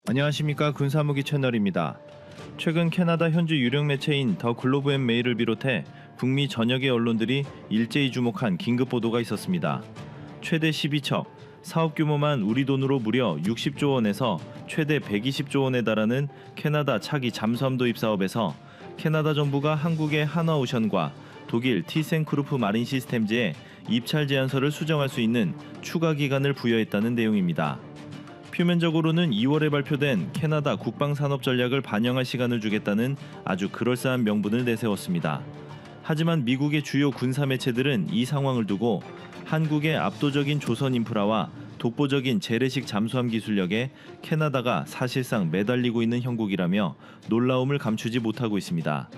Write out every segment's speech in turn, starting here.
안녕하십니까. 군사무기 채널입니다. 최근 캐나다 현지 유력 매체인 더 글로브 앤 메일을 비롯해 북미 전역의 언론들이 일제히 주목한 긴급 보도가 있었습니다. 최대 12척, 사업 규모만 우리 돈으로 무려 60조 원에서 최대 120조 원에 달하는 캐나다 차기 잠수함 도입 사업에서 캐나다 정부가 한국의 한화오션과 독일 티센크루프 마린 시스템즈에 입찰 제안서를 수정할 수 있는 추가 기간을 부여했다는 내용입니다. 표면적으로는 2월에 발표된 캐나다 국방산업 전략을 반영할 시간을 주겠다는 아주 그럴싸한 명분을 내세웠습니다. 하지만 미국의 주요 군사 매체들은 이 상황을 두고 한국의 압도적인 조선 인프라와 독보적인 재래식 잠수함 기술력에 캐나다가 사실상 매달리고 있는 형국이라며 놀라움을 감추지 못하고 있습니다.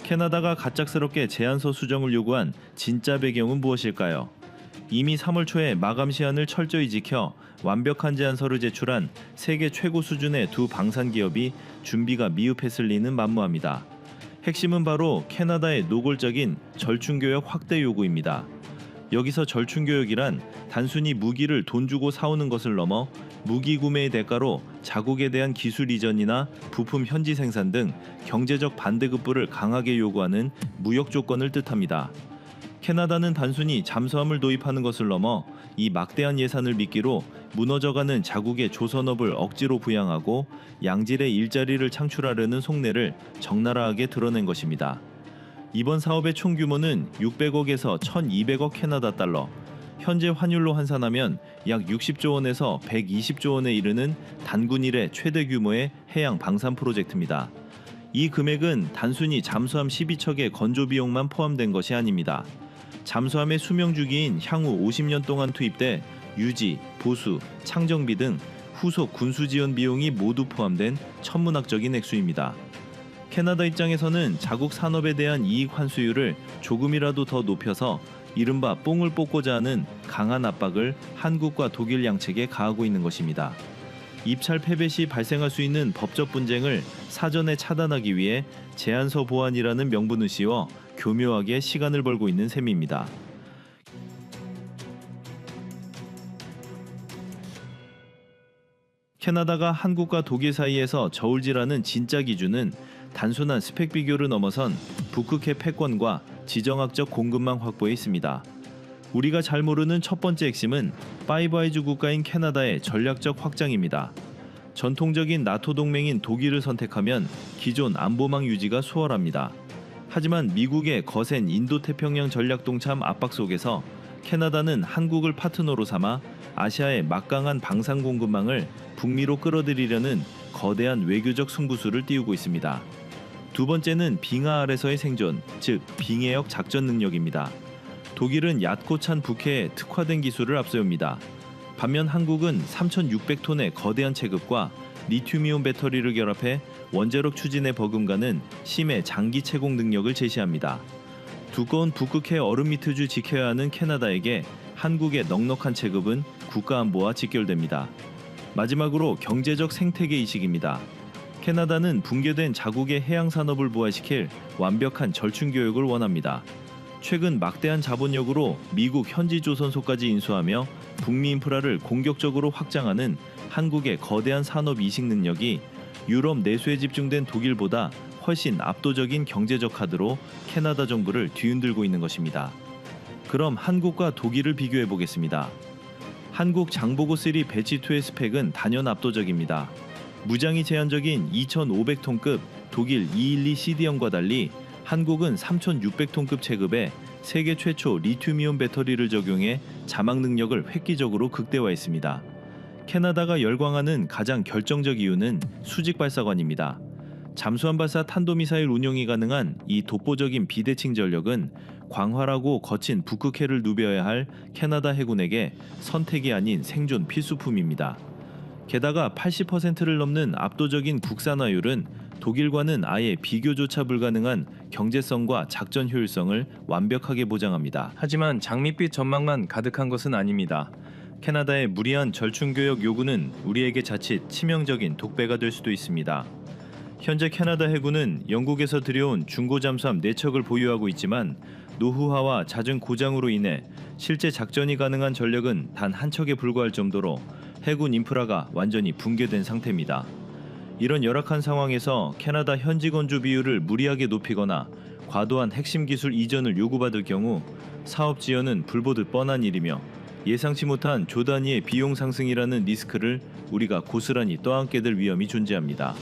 캐나다가 갑작스럽게 제안서 수정을 요구한 진짜 배경은 무엇일까요? 이미 3월 초에 마감 시한을 철저히 지켜 완벽한 제안서를 제출한 세계 최고 수준의 두 방산 기업이 준비가 미흡했을 리는 만무합니다. 핵심은 바로 캐나다의 노골적인 절충교역 확대 요구입니다. 여기서 절충교역이란 단순히 무기를 돈 주고 사오는 것을 넘어 무기 구매의 대가로 자국에 대한 기술 이전이나 부품 현지 생산 등 경제적 반대급부를 강하게 요구하는 무역 조건을 뜻합니다. 캐나다는 단순히 잠수함을 도입하는 것을 넘어 이 막대한 예산을 미끼로 무너져가는 자국의 조선업을 억지로 부양하고 양질의 일자리를 창출하려는 속내를 적나라하게 드러낸 것입니다. 이번 사업의 총 규모는 600억에서 1,200억 캐나다 달러, 현재 환율로 환산하면 약 60조 원에서 120조 원에 이르는 단군 이래 최대 규모의 해양 방산 프로젝트입니다. 이 금액은 단순히 잠수함 12척의 건조 비용만 포함된 것이 아닙니다. 잠수함의 수명 주기인 향후 50년 동안 투입돼 유지, 보수, 창정비 등 후속 군수 지원 비용이 모두 포함된 천문학적인 액수입니다. 캐나다 입장에서는 자국 산업에 대한 이익 환수율을 조금이라도 더 높여서 이른바 뽕을 뽑고자 하는 강한 압박을 한국과 독일 양측에 가하고 있는 것입니다. 입찰 패배 시 발생할 수 있는 법적 분쟁을 사전에 차단하기 위해 제안서 보완이라는 명분을 씌워 교묘하게 시간을 벌고 있는 셈입니다. 캐나다가 한국과 독일 사이에서 저울질하는 진짜 기준은 단순한 스펙 비교를 넘어선 북극해 패권과 지정학적 공급망 확보에 있습니다. 우리가 잘 모르는 첫 번째 핵심은 파이브 아이즈 국가인 캐나다의 전략적 확장입니다. 전통적인 나토 동맹인 독일을 선택하면 기존 안보망 유지가 수월합니다. 하지만 미국의 거센 인도태평양 전략 동참 압박 속에서 캐나다는 한국을 파트너로 삼아 아시아의 막강한 방산 공급망을 북미로 끌어들이려는 거대한 외교적 승부수를 띄우고 있습니다. 두 번째는 빙하 아래서의 생존, 즉 빙해역 작전 능력입니다. 독일은 얕고 찬 북해에 특화된 기술을 앞세웁니다. 반면 한국은 3,600톤의 거대한 체급과 리튬이온 배터리를 결합해 원자력 추진에 버금가는 심해 장기 채공 능력을 제시합니다. 두꺼운 북극해 얼음 밑을 지켜야 하는 캐나다에게 한국의 넉넉한 체급은 국가안보와 직결됩니다. 마지막으로 경제적 생태계 이식입니다. 캐나다는 붕괴된 자국의 해양 산업을 부활시킬 완벽한 절충교역을 원합니다. 최근 막대한 자본력으로 미국 현지 조선소까지 인수하며 북미 인프라를 공격적으로 확장하는 한국의 거대한 산업 이식 능력이 유럽 내수에 집중된 독일보다 훨씬 압도적인 경제적 카드로 캐나다 정부를 뒤흔들고 있는 것입니다. 그럼 한국과 독일을 비교해 보겠습니다. 한국 장보고 3 배치 2의 스펙은 단연 압도적입니다. 무장이 제한적인 2,500톤급 독일 212CD형과 달리 한국은 3,600톤급 체급에 세계 최초 리튬이온 배터리를 적용해 자막 능력을 획기적으로 극대화했습니다. 캐나다가 열광하는 가장 결정적 이유는 수직 발사관입니다. 잠수함 발사 탄도미사일 운용이 가능한 이 독보적인 비대칭 전력은 광활하고 거친 북극해를 누벼야 할 캐나다 해군에게 선택이 아닌 생존 필수품입니다. 게다가 80%를 넘는 압도적인 국산화율은 독일과는 아예 비교조차 불가능한 경제성과 작전 효율성을 완벽하게 보장합니다. 하지만 장밋빛 전망만 가득한 것은 아닙니다. 캐나다의 무리한 절충교역 요구는 우리에게 자칫 치명적인 독배가 될 수도 있습니다. 현재 캐나다 해군은 영국에서 들여온 중고 잠수함 4척을 보유하고 있지만 노후화와 잦은 고장으로 인해 실제 작전이 가능한 전력은 단 한 척에 불과할 정도로 해군 인프라가 완전히 붕괴된 상태입니다. 이런 열악한 상황에서 캐나다 현지 건조 비율을 무리하게 높이거나 과도한 핵심 기술 이전을 요구받을 경우 사업 지연은 불보듯 뻔한 일이며 예상치 못한 조 단위의 비용 상승이라는 리스크를 우리가 고스란히 떠안게 될 위험이 존재합니다.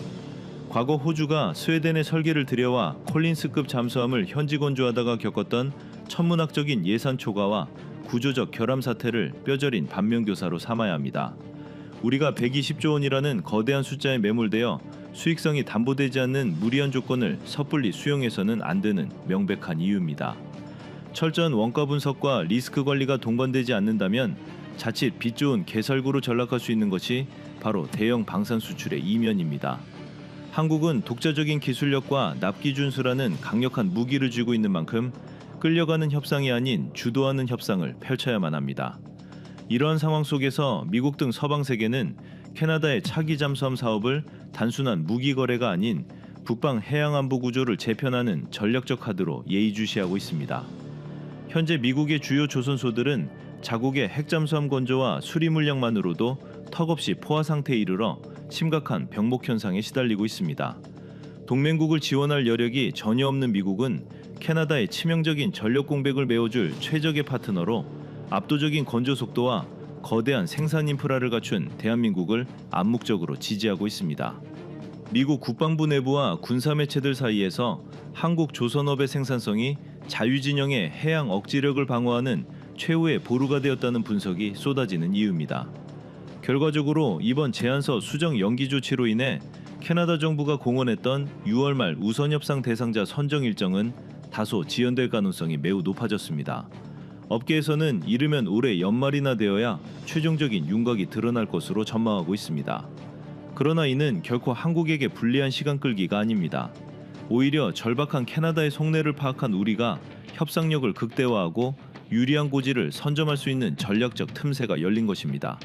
과거 호주가 스웨덴의 설계를 들여와 콜린스급 잠수함을 현지 건조하다가 겪었던 천문학적인 예산 초과와 구조적 결함 사태를 뼈저린 반면교사로 삼아야 합니다. 우리가 120조 원이라는 거대한 숫자에 매몰되어 수익성이 담보되지 않는 무리한 조건을 섣불리 수용해서는 안 되는 명백한 이유입니다. 철저한 원가 분석과 리스크 관리가 동반되지 않는다면 자칫 빛 좋은 개설구로 전락할 수 있는 것이 바로 대형 방산 수출의 이면입니다. 한국은 독자적인 기술력과 납기 준수라는 강력한 무기를 쥐고 있는 만큼 끌려가는 협상이 아닌 주도하는 협상을 펼쳐야만 합니다. 이러한 상황 속에서 미국 등 서방 세계는 캐나다의 차기 잠수함 사업을 단순한 무기 거래가 아닌 북방 해양 안보 구조를 재편하는 전략적 카드로 예의주시하고 있습니다. 현재 미국의 주요 조선소들은 자국의 핵잠수함 건조와 수리 물량만으로도 턱없이 포화 상태에 이르러 심각한 병목 현상에 시달리고 있습니다. 동맹국을 지원할 여력이 전혀 없는 미국은 캐나다의 치명적인 전력 공백을 메워줄 최적의 파트너로 압도적인 건조 속도와 거대한 생산 인프라를 갖춘 대한민국을 암묵적으로 지지하고 있습니다. 미국 국방부 내부와 군사 매체들 사이에서 한국 조선업의 생산성이 자유진영의 해양 억지력을 방어하는 최후의 보루가 되었다는 분석이 쏟아지는 이유입니다. 결과적으로 이번 제안서 수정 연기 조치로 인해 캐나다 정부가 공언했던 6월 말 우선협상 대상자 선정 일정은 다소 지연될 가능성이 매우 높아졌습니다. 업계에서는 이르면 올해 연말이나 되어야 최종적인 윤곽이 드러날 것으로 전망하고 있습니다. 그러나 이는 결코 한국에게 불리한 시간 끌기가 아닙니다. 오히려 절박한 캐나다의 속내를 파악한 우리가 협상력을 극대화하고 유리한 고지를 선점할 수 있는 전략적 틈새가 열린 것입니다.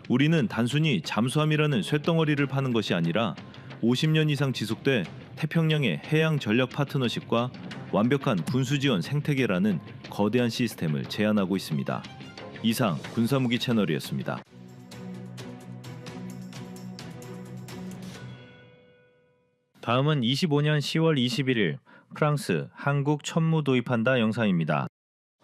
우리는 단순히 잠수함이라는 쇳덩어리를 파는 것이 아니라 50년 이상 지속돼 태평양의 해양 전략 파트너십과 완벽한 군수지원 생태계라는 거대한 시스템을 제안하고 있습니다. 이상 군사무기 채널이었습니다. 다음은 25년 10월 21일 프랑스 한국 천무 도입한다 영상입니다.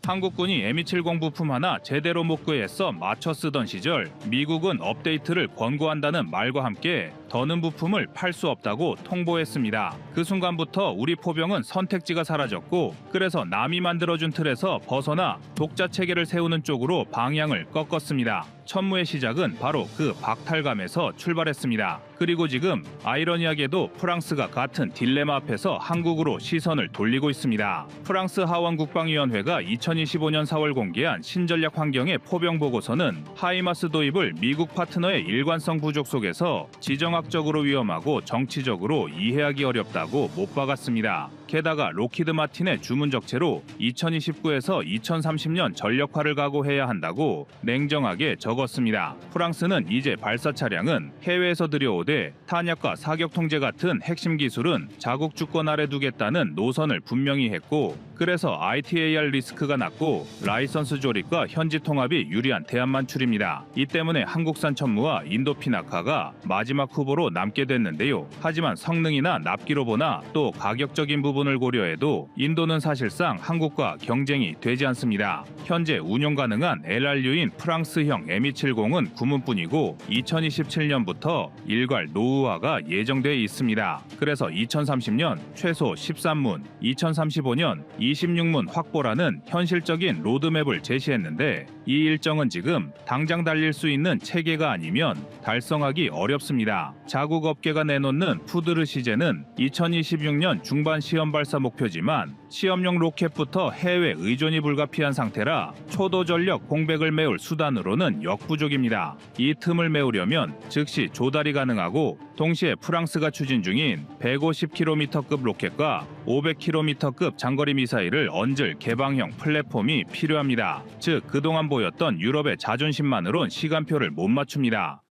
한국군이 M270 부품 하나 제대로 못 구했어 맞춰 쓰던 시절 미국은 업데이트를 권고한다는 말과 함께 더는 부품을 팔 수 없다고 통보했습니다. 그 순간부터 우리 포병은 선택지가 사라졌고 그래서 남이 만들어준 틀에서 벗어나 독자 체계를 세우는 쪽으로 방향을 꺾었습니다. 천무의 시작은 바로 그 박탈감에서 출발했습니다. 그리고 지금 아이러니하게도 프랑스가 같은 딜레마 앞에서 한국으로 시선을 돌리고 있습니다. 프랑스 하원국방위원회가 2025년 4월 공개한 신전략 환경의 포병 보고서는 하이마스 도입을 미국 파트너의 일관성 부족 속에서 지정학적으로 위험하고 정치적으로 이해하기 어렵다고 못 박았습니다. 게다가 로키드 마틴의 주문 적체로 2029에서 2030년 전력화를 각오해야 한다고 냉정하게 적었습니다. 프랑스는 이제 발사 차량은 해외에서 들여오되 탄약과 사격 통제 같은 핵심 기술은 자국 주권 아래 두겠다는 노선을 분명히 했고 그래서 ITAR 리스크가 낮고 라이선스 조립과 현지 통합이 유리한 대안만출입니다. 이 때문에 한국산 천무와 인도피나카가 마지막 후보로 남게 됐는데요. 하지만 성능이나 납기로 보나 또 가격적인 부분을 고려해도 인도는 사실상 한국과 경쟁이 되지 않습니다. 현재 운용 가능한 LRU인 프랑스형 M270은 9문뿐이고 2027년부터 일괄 노후화가 예정돼 있습니다. 그래서 2030년 최소 13문, 2035년 26문 확보라는 현실적인 로드맵을 제시했는데 이 일정은 지금 당장 달릴 수 있는 체계가 아니면 달성하기 어렵습니다. 자국 업계가 내놓는 푸드르 시제는 2026년 중반 시험 발사 목표지만 시험용 로켓부터 해외 의존이 불가피한 상태라 초도 전력 공백을 메울 수단으로는 역부족입니다. 이 틈을 메우려면 즉시 조달이 가능하고 동시에 프랑스가 추진 중인 150km급 로켓과 500km급 장거리 미사일을 얹을 개방형 플랫폼이 필요합니다. 즉 그동안 보였던 유럽의 자존심만으론 시간표를 못 맞춥니다.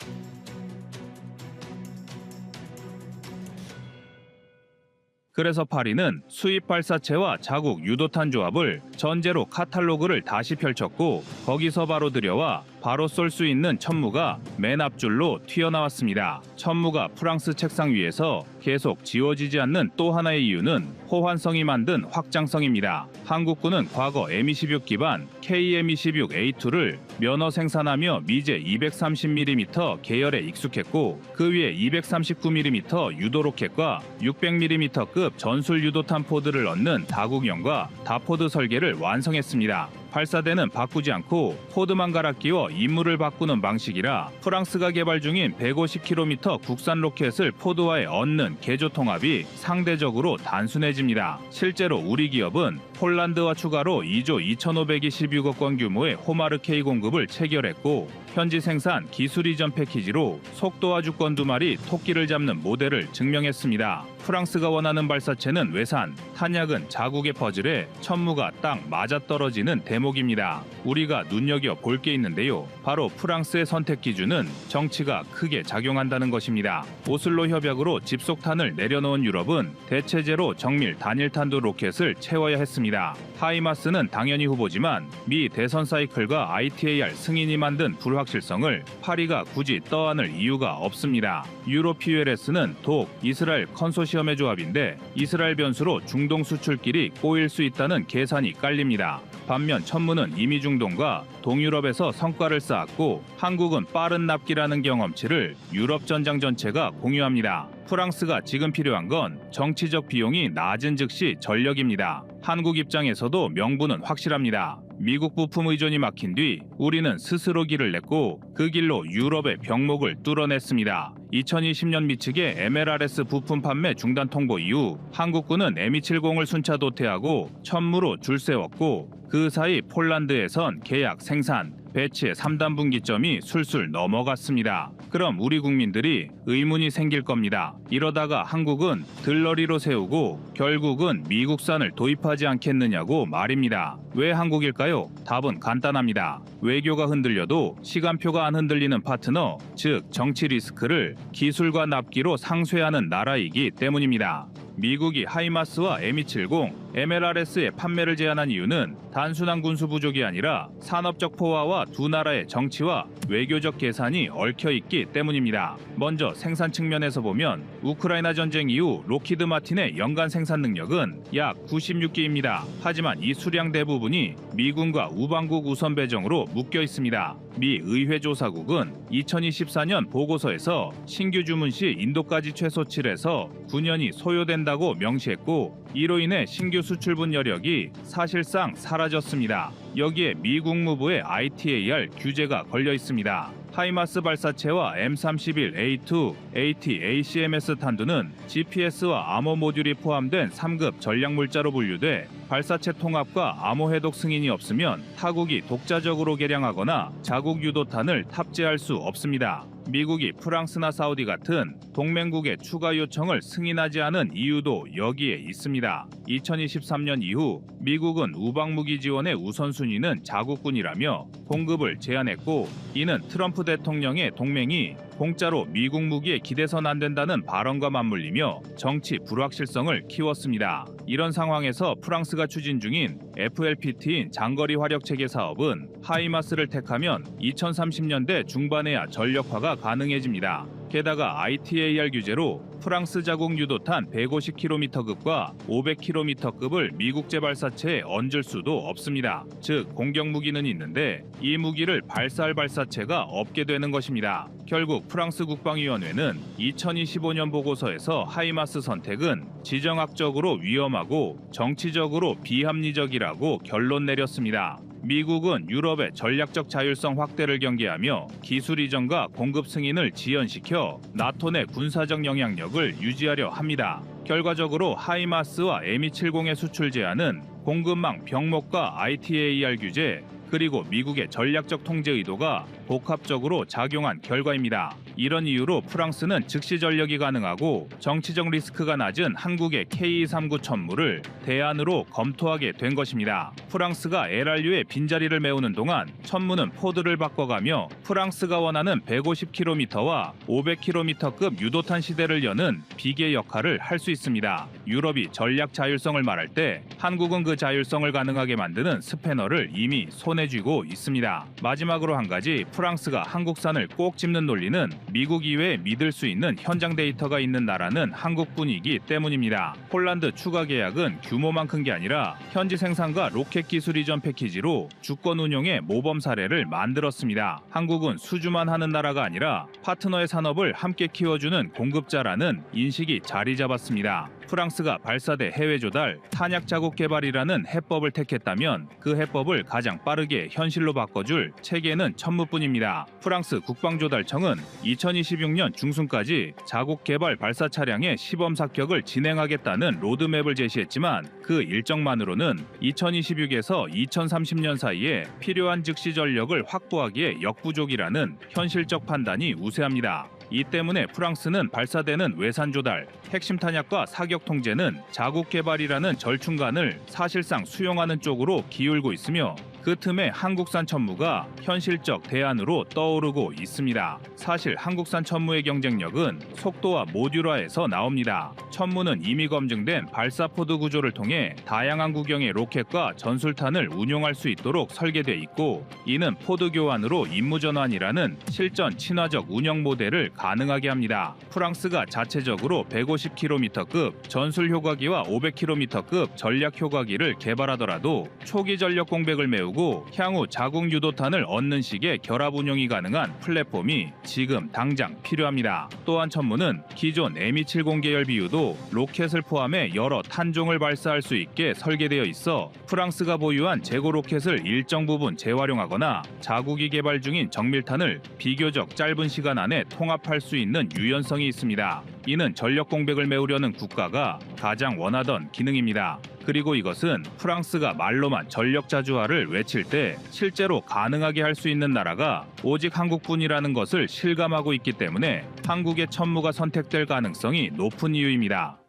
그래서 파리는 수입 발사체와 자국 유도탄 조합을 전제로 카탈로그를 다시 펼쳤고 거기서 바로 들여와 바로 쏠 수 있는 천무가 맨 앞줄로 튀어나왔습니다. 천무가 프랑스 책상 위에서 계속 지워지지 않는 또 하나의 이유는 호환성이 만든 확장성입니다. 한국군은 과거 M26 기반 KM26A2를 면허 생산하며 미제 230mm 계열에 익숙했고 그 위에 239mm 유도 로켓과 600mm급 전술 유도탄 포드를 얻는 다국형과 다포드 설계를 완성했습니다. 발사대는 바꾸지 않고 포드만 갈아 끼워 임무를 바꾸는 방식이라 프랑스가 개발 중인 150km 국산 로켓을 포드와에 얻는 개조 통합이 상대적으로 단순해집니다. 실제로 우리 기업은 폴란드와 추가로 2조 2,526억 원 규모의 호마르 K 공급을 체결했고 현지 생산 기술 이전 패키지로 속도와 주권 두 마리 토끼를 잡는 모델을 증명했습니다. 프랑스가 원하는 발사체는 외산, 탄약은 자국의 퍼즐에 천무가 딱 맞아떨어지는 대목입니다. 우리가 눈여겨 볼 게 있는데요. 바로 프랑스의 선택 기준은 정치가 크게 작용한다는 것입니다. 오슬로 협약으로 집속탄을 내려놓은 유럽은 대체제로 정밀 단일탄도 로켓을 채워야 했습니다. 하이마스는 당연히 후보지만 미 대선 사이클과 ITAR 승인이 만든 불확실성을 파리가 굳이 떠안을 이유가 없습니다. 유로퓨엘S는 독, 이스라엘 컨소시엄의 조합인데 이스라엘 변수로 중동 수출길이 꼬일 수 있다는 계산이 깔립니다. 반면 천무는 이미 중동과 동유럽에서 성과를 쌓았고 한국은 빠른 납기라는 경험치를 유럽 전장 전체가 공유합니다. 프랑스가 지금 필요한 건 정치적 비용이 낮은 즉시 전력입니다. 한국 입장에서도 명분은 확실합니다. 미국 부품 의존이 막힌 뒤 우리는 스스로 길을 냈고 그 길로 유럽의 병목을 뚫어냈습니다. 2020년 미측의 MLRS 부품 판매 중단 통보 이후 한국군은 M270을 순차 도태하고 천무로 줄 세웠고 그 사이 폴란드에선 계약 생산, 배치의 3단 분기점이 술술 넘어갔습니다. 그럼 우리 국민들이 의문이 생길 겁니다. 이러다가 한국은 들러리로 세우고 결국은 미국산을 도입하지 않겠느냐고 말입니다. 왜 한국일까요? 답은 간단합니다. 외교가 흔들려도 시간표가 안 흔들리는 파트너, 즉 정치 리스크를 기술과 납기로 상쇄하는 나라이기 때문입니다. 미국이 하이마스와 M270, MLRS의 판매를 제한한 이유는 단순한 군수 부족이 아니라 산업적 포화와 두 나라의 정치와 외교적 계산이 얽혀있기 때문입니다. 먼저 생산 측면에서 보면 우크라이나 전쟁 이후 로키드 마틴의 연간 생산 능력은 약 96기입니다. 하지만 이 수량 대부분이 미군과 우방국 우선 배정으로 묶여 있습니다. 미 의회조사국은 2024년 보고서에서 신규 주문 시 인도까지 최소 7에서 9년이 소요된다고 명시했고 이로 인해 신규 수출분 여력이 사실상 사라졌습니다. 여기에 미 국무부의 ITAR 규제가 걸려 있습니다. 하이마스 발사체와 M31A2, AT, ACMS 탄두는 GPS와 암호 모듈이 포함된 3급 전략물자로 분류돼 발사체 통합과 암호 해독 승인이 없으면 타국이 독자적으로 개량하거나 자국 유도탄을 탑재할 수 없습니다. 미국이 프랑스나 사우디 같은 동맹국의 추가 요청을 승인하지 않은 이유도 여기에 있습니다. 2023년 이후 미국은 우방무기 지원의 우선순위는 자국군이라며 공급을 제한했고 이는 트럼프 대통령의 동맹이 공짜로 미국 무기에 기대선 안 된다는 발언과 맞물리며 정치 불확실성을 키웠습니다. 이런 상황에서 프랑스가 추진 중인 FLPT인 장거리 화력 체계 사업은 하이마스를 택하면 2030년대 중반에야 전력화가 가능해집니다. 게다가 ITAR 규제로 프랑스 자국 유도탄 150km급과 500km급을 미국제 발사체에 얹을 수도 없습니다. 즉 공격 무기는 있는데 이 무기를 발사할 발사체가 없게 되는 것입니다. 결국 프랑스 국방위원회는 2025년 보고서에서 하이마스 선택은 지정학적으로 위험하고 정치적으로 비합리적이라고 결론 내렸습니다. 미국은 유럽의 전략적 자율성 확대를 경계하며 기술 이전과 공급 승인을 지연시켜 나토 내 군사적 영향력을 유지하려 합니다. 결과적으로 하이마스와 M270의 수출 제한은 공급망 병목과 ITAR 규제 그리고 미국의 전략적 통제 의도가 복합적으로 작용한 결과입니다. 이런 이유로 프랑스는 즉시 전력이 가능하고 정치적 리스크가 낮은 한국의 K239 천무를 대안으로 검토하게 된 것입니다. 프랑스가 LRU의 빈자리를 메우는 동안 천무는 포드를 바꿔가며 프랑스가 원하는 150km와 500km급 유도탄 시대를 여는 비계 역할을 할 수 있습니다. 유럽이 전략 자율성을 말할 때 한국은 그 자율성을 가능하게 만드는 스패너를 이미 손에 쥐고 있습니다. 마지막으로 한 가지, 프랑스가 한국산을 꼭 집는 논리는 미국 이외에 믿을 수 있는 현장 데이터가 있는 나라는 한국뿐이기 때문입니다. 폴란드 추가 계약은 규모만 큰 게 아니라 현지 생산과 로켓 기술 이전 패키지로 주권 운용의 모범 사례를 만들었습니다. 한국은 수주만 하는 나라가 아니라 파트너의 산업을 함께 키워주는 공급자라는 인식이 자리 잡았습니다. 프랑스가 발사대 해외 조달, 탄약 자국 개발이라는 해법을 택했다면 그 해법을 가장 빠르게 현실로 바꿔줄 체계는 천무뿐입니다. 프랑스 국방조달청은 2026년 중순까지 자국 개발 발사 차량의 시범 사격을 진행하겠다는 로드맵을 제시했지만 그 일정만으로는 2026에서 2030년 사이에 필요한 즉시 전력을 확보하기에 역부족이라는 현실적 판단이 우세합니다. 이 때문에 프랑스는 발사되는 외산 조달, 핵심 탄약과 사격 통제는 자국 개발이라는 절충간을 사실상 수용하는 쪽으로 기울고 있으며 그 틈에 한국산 천무가 현실적 대안으로 떠오르고 있습니다. 사실 한국산 천무의 경쟁력은 속도와 모듈화에서 나옵니다. 천무는 이미 검증된 발사포드 구조를 통해 다양한 구경의 로켓과 전술탄을 운용할 수 있도록 설계돼 있고, 이는 포드 교환으로 임무 전환이라는 실전 친화적 운영 모델을 가능하게 합니다. 프랑스가 자체적으로 150km급 전술 효과기와 500km급 전략 효과기를 개발하더라도 초기 전력 공백을 메우고 향후 자국 유도탄을 얻는 식의 결합 운용이 가능한 플랫폼이 지금 당장 필요합니다. 또한 천무는 기존 M270 계열 비유도 로켓을 포함해 여러 탄종을 발사할 수 있게 설계되어 있어 프랑스가 보유한 재고 로켓을 일정 부분 재활용하거나 자국이 개발 중인 정밀탄을 비교적 짧은 시간 안에 통합할 수 있는 유연성이 있습니다. 이는 전력 공백을 메우려는 국가가 가장 원하던 기능입니다. 그리고 이것은 프랑스가 말로만 전력 자주화를 외칠 때 실제로 가능하게 할 수 있는 나라가 오직 한국뿐이라는 것을 실감하고 있기 때문에 한국의 천무가 선택될 가능성이 높은 이유입니다.